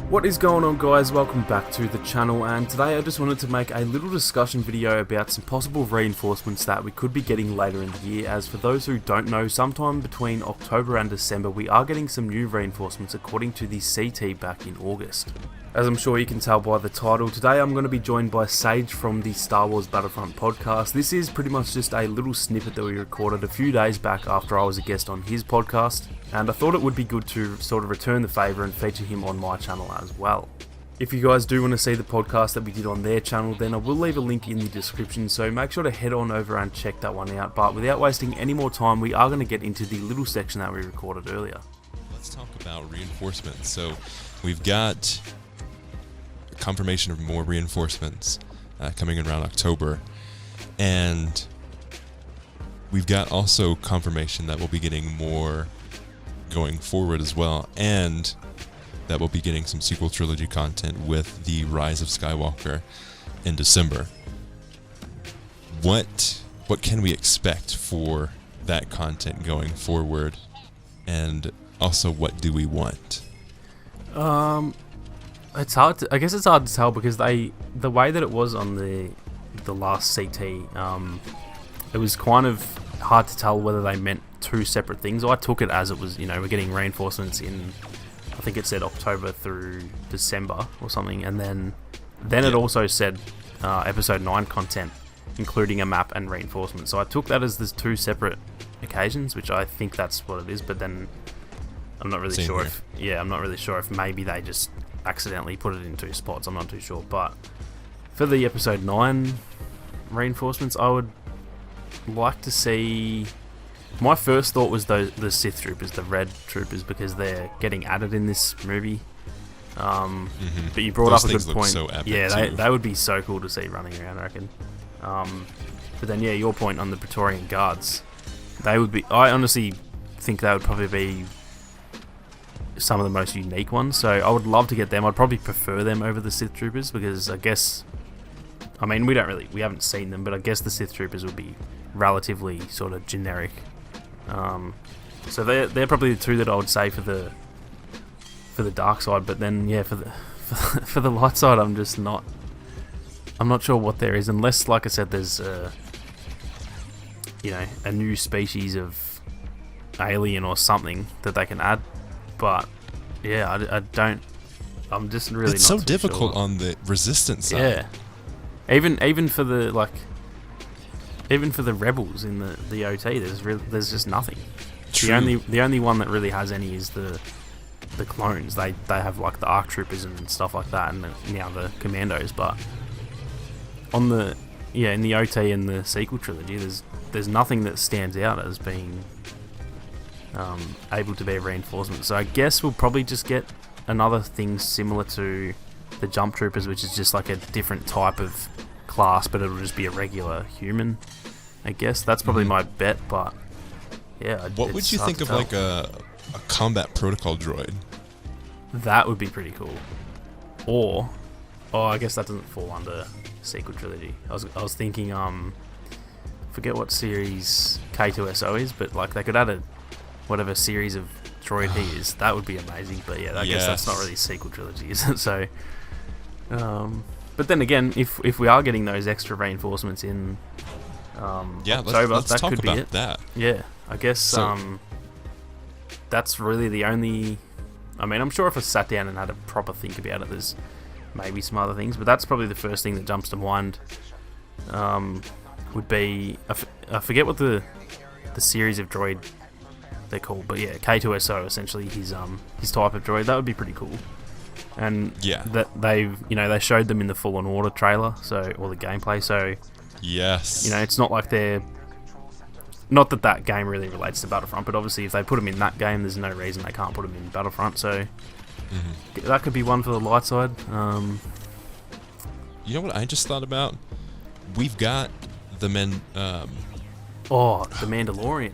What is going on, guys? Welcome back to the channel, and today I just wanted to make a little discussion video about some possible reinforcements that we could be getting later in the year. As for those who don't know, sometime between October and December we are getting some new reinforcements according to the CT back in August. As I'm sure you can tell by the title, today I'm going to be joined by Sage from the Star Wars Battlefront podcast. This is pretty much just a little snippet that we recorded a few days back after I was a guest on his podcast, and I thought it would be good to sort of return the favour and feature him on my channel as well. If you guys do want to see the podcast that we did on their channel, then I will leave a link in the description, so make sure to head on over and check that one out. But without wasting any more time, we are going to get into the little section that we recorded earlier. Let's talk about reinforcements. So we've got confirmation of more reinforcements coming in around October, and we've got also confirmation that we'll be getting more going forward as well, and that we'll be getting some sequel trilogy content with the Rise of Skywalker in December. What can we expect for that content going forward, and also what do we want? It's hard to, I guess it's hard to tell because the way that it was on the last CT, it was kind of hard to tell whether they meant two separate things. I took it as it was, we're getting reinforcements in, I think it said October through December or something, and then it also said episode 9 content, including a map and reinforcements. So I took that as there's two separate occasions, which I think that's what it is, but then I'm not really sure if maybe they just accidentally put it in two spots. I'm not too sure. But for the episode 9 reinforcements, I would like to see, my first thought was the Sith troopers, the red troopers, because they're getting added in this movie. But you brought up a good point. So epic they would be so cool to see running around, I reckon. But then your point on the Praetorian Guards, they would be, I honestly think they would probably be some of the most unique ones, so I would love to get them. I'd probably prefer them over the Sith troopers, because we haven't seen them, but I guess the Sith troopers would be relatively sort of generic. So they're probably the two that I would say for the dark side. But then for the light side, I'm not sure what there is, unless, like I said, there's a new species of alien or something that they can add. But I don't. I'm just really. It's not so difficult sure on the resistance side. Yeah, even for the rebels in the OT, there's just nothing. True. The only one that really has any is the clones. They have like the ARC troopers and stuff like that, and now the commandos. But on in the OT and the sequel trilogy, there's nothing that stands out as being able to be a reinforcement. So I guess we'll probably just get another thing similar to the jump troopers, which is just like a different type of class, but it'll just be a regular human. I guess that's probably my bet. But what would you think of like a combat protocol droid? That would be pretty cool. Or I guess that doesn't fall under sequel trilogy. I was thinking forget what series K2SO is, but like they could add whatever series of droid he is. That would be amazing. But I guess that's not really sequel trilogy, is it? So but then again, if we are getting those extra reinforcements in October, let's that talk could about be it. that. Yeah, I guess that's really the only. I mean, I'm sure if I sat down and had a proper think about it, there's maybe some other things, but that's probably the first thing that jumps to mind. Would be I forget what the series of droid they're called, but K2SO, essentially his type of droid. That would be pretty cool. And that they showed them in the Fallen Order trailer, or the gameplay. So it's not like they're. Not that game really relates to Battlefront, but obviously if they put them in that game, there's no reason they can't put them in Battlefront. So that could be one for the light side. You know what I just thought about? We've got the the Mandalorian.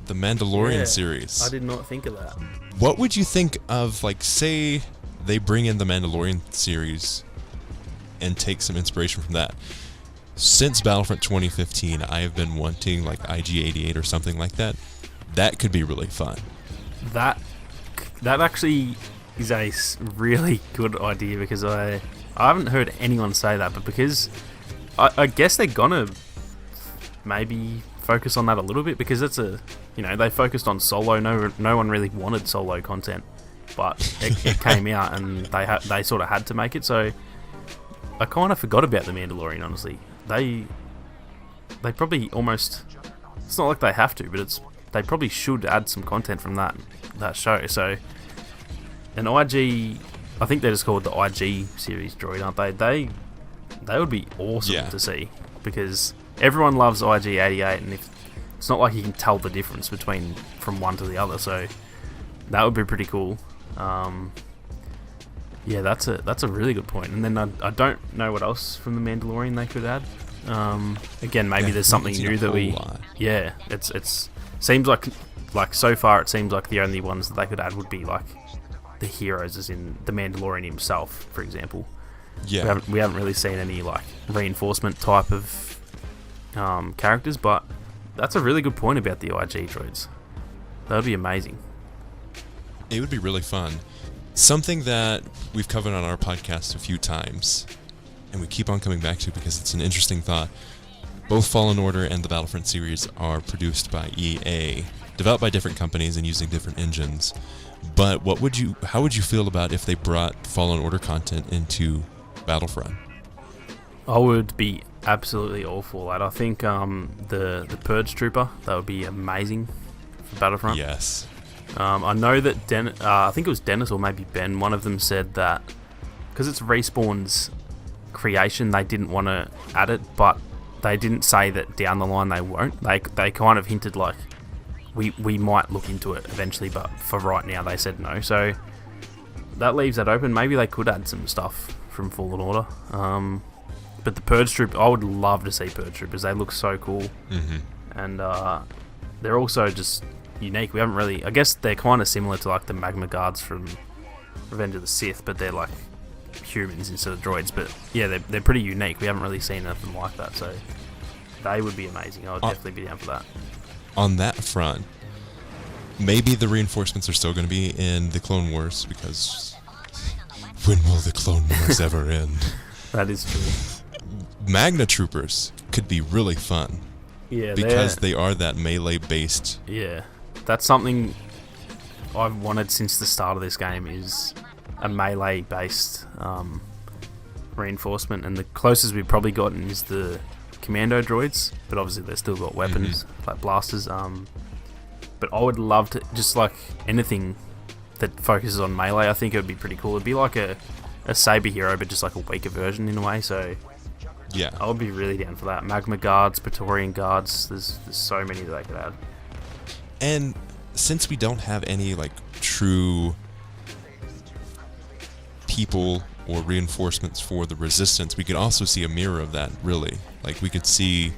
The Mandalorian series. I did not think of that. What would you think of, like, say they bring in the Mandalorian series and take some inspiration from that? Since Battlefront 2015, I have been wanting like IG-88 or something like that. That could be really fun. That actually is a really good idea because I haven't heard anyone say that, but because I guess they're gonna maybe focus on that a little bit because it's they focused on solo. No one really wanted solo content, but it came out and they sort of had to make it. So I kind of forgot about the Mandalorian. Honestly, they probably almost. It's not like they have to, but they probably should add some content from that show. So an IG, I think they're just called the IG series droid, aren't they? They would be awesome to see because everyone loves IG-88, and it's not like you can tell the difference from one to the other. So that would be pretty cool. Yeah, that's a really good point. And then I don't know what else from the Mandalorian they could add. Again, maybe there's something new that it's seems like so far it seems like the only ones that they could add would be like the heroes, as in the Mandalorian himself, for example. Yeah, we haven't really seen any like reinforcement type of characters, but that's a really good point about the IG droids. That would be amazing. It would be really fun. Something that we've covered on our podcast a few times, and we keep on coming back to because it's an interesting thought. Both Fallen Order and the Battlefront series are produced by EA, developed by different companies and using different engines. But how would you feel about if they brought Fallen Order content into Battlefront? I would be absolutely all for that. I think the Purge Trooper, that would be amazing for Battlefront. Yes. I know that I think it was Dennis or maybe Ben, one of them said that because it's Respawn's creation, they didn't want to add it, but they didn't say that down the line they won't. They kind of hinted like we might look into it eventually, but for right now they said no. So that leaves that open. Maybe they could add some stuff from Fallen Order. But the Purge Troop, I would love to see Purge Troopers. They look so cool. Mm-hmm. And they're also just unique. We haven't really... I guess they're kind of similar to like the Magma Guards from Revenge of the Sith, but they're like humans instead of droids. But yeah, they're pretty unique. We haven't really seen anything like that, so they would be amazing. I would definitely be down for that. On that front, maybe the reinforcements are still going to be in the Clone Wars, because when will the Clone Wars ever end? That is true. Magna Troopers could be really fun. Yeah, because they are that melee based. Yeah, that's something I've wanted since the start of this game, is a melee based reinforcement, and the closest we've probably gotten is the commando droids, but obviously they've still got weapons like blasters. But I would love to, just like anything that focuses on melee, I think it would be pretty cool. It'd be like a Saber hero, but just like a weaker version in a way. So yeah, I would be really down for that. Magma Guards, Praetorian Guards, there's so many that they could add. And since we don't have any like true people or reinforcements for the Resistance, we could also see a mirror of that, really. Like, we could see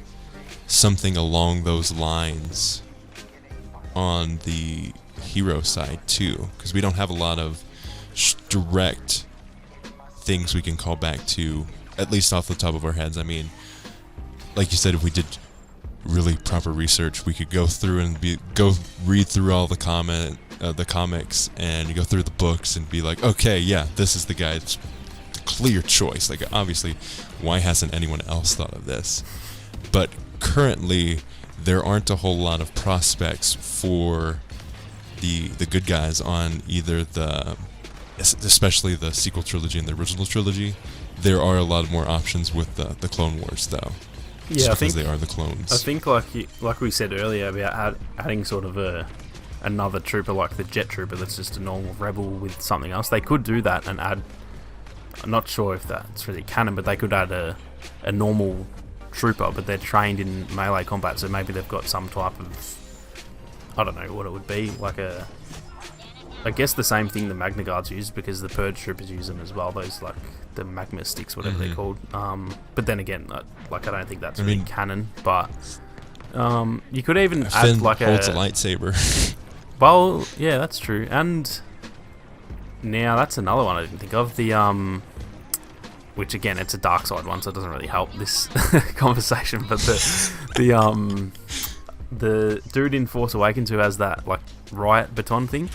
something along those lines on the hero side too, because we don't have a lot of direct things we can call back to, at least off the top of our heads. I mean, like you said, if we did really proper research, we could go through and go read through all the comics, and you go through the books and be like, okay, yeah, this is the guy. It's a clear choice. Like, obviously, why hasn't anyone else thought of this? But currently, there aren't a whole lot of prospects for the good guys on either especially the sequel trilogy and the original trilogy. There are a lot more options with the Clone Wars, though. Yeah, because they are the clones. I think, like we said earlier about adding sort of another trooper like the Jet Trooper that's just a normal rebel with something else. They could do that and add... I'm not sure if that's really canon, but they could add a normal trooper, but they're trained in melee combat, so maybe they've got some type of... I don't know what it would be, like I guess the same thing the Magna Guards use, because the Purge Troopers use them as well, those like the Magma Sticks, whatever they're called. But then again, I don't think that's really canon, but you could even add like holds a lightsaber. Well, yeah, that's true. And now that's another one I didn't think of, the which again, it's a dark side one, so it doesn't really help this conversation, but the dude in Force Awakens who has that like riot baton thing,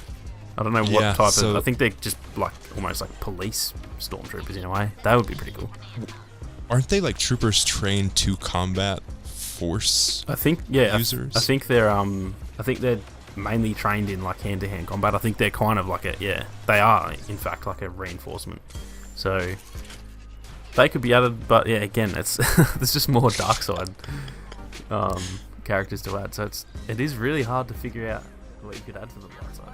I don't know what Yeah, type so- of... I think they're just like almost like police stormtroopers in a way. That would be pretty cool. Aren't they like troopers trained to combat force? I think, yeah, Users? I think they're mainly trained in like hand-to-hand combat. I think they're kind of like they are in fact like a reinforcement. So they could be added, but yeah, again, it's there's just more dark side characters to add. So it is really hard to figure out what you could add to the light side.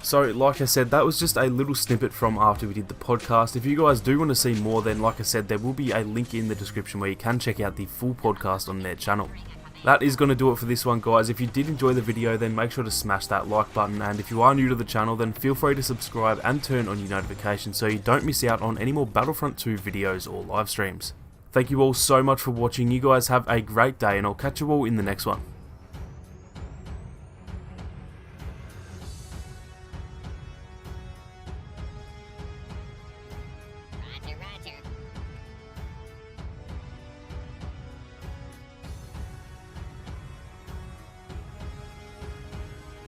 So, like I said, that was just a little snippet from after we did the podcast. If you guys do want to see more, then like I said, there will be a link in the description where you can check out the full podcast on their channel. That is going to do it for this one, guys. If you did enjoy the video, then make sure to smash that like button, and if you are new to the channel, then feel free to subscribe and turn on your notifications so you don't miss out on any more Battlefront 2 videos or live streams. Thank you all so much for watching. You guys have a great day, and I'll catch you all in the next one.